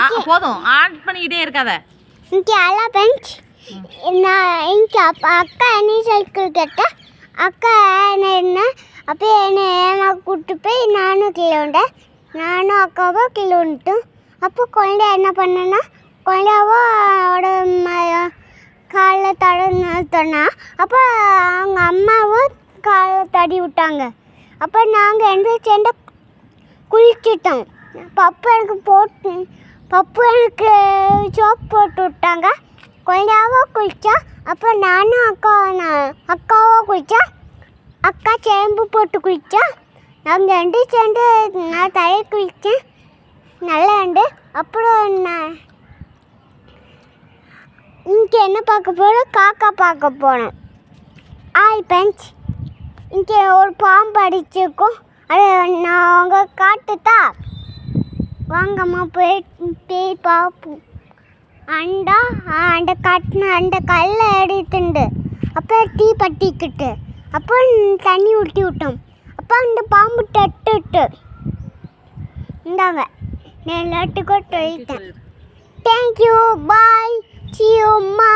போதும் ஆட் பண்ணிக்கிட்டே இருக்காத. இங்கே எல்லாம் பெஞ்ச் நான் இங்கே அக்கா என்ன சைக்கிள் கேட்டேன். அக்கா என்ன அப்போ என்னை ஏமா கூப்பிட்டு போய் நானும் கீழே உண்டேன். நானும் அக்காவும் கீழே வந்துட்டோம். அப்போ குழந்தை என்ன பண்ணேன்னா குழந்தையோட காலில் தடனா. அப்போ அவங்க அம்மாவும் காலை தடி விட்டாங்க. அப்போ நாங்கள் என்ன சேர்ந்து குளிச்சிட்டோம். பப்பு எனக்கு சோப்பு போட்டு விட்டாங்க. குழந்தையாவும் குளித்தா. அப்போ நானும் அக்காவும் குளித்தா. அக்கா சேம்பு போட்டு குளித்தா. நாங்கள் ரெண்டு சேர்ந்து நான் தலையை குளித்தேன். நல்லா உண்டு. அப்புறம் நான் இங்கே என்ன பார்க்க போகிறோம், காக்கா பார்க்க போனோம். பெஞ்ச் இங்கே ஒரு பாம்பு அடிச்சிருக்கோம். அது நான் அவங்க காட்டுத்தா வாங்கம்மா போய் பார்ப்போம். அந்த கட்டின அந்த கல்லை எடுத்துண்டு அப்போ டீ பட்டிக்கிட்டு அப்போ தண்ணி ஊற்றி விட்டோம். அப்போ அந்த பாம்பு தட்டுட்டு இந்தாங்க நான் எல்லாத்துக்கும் சொல்லிட்டேன். தேங்க்யூ, பாய், see you, அம்மா.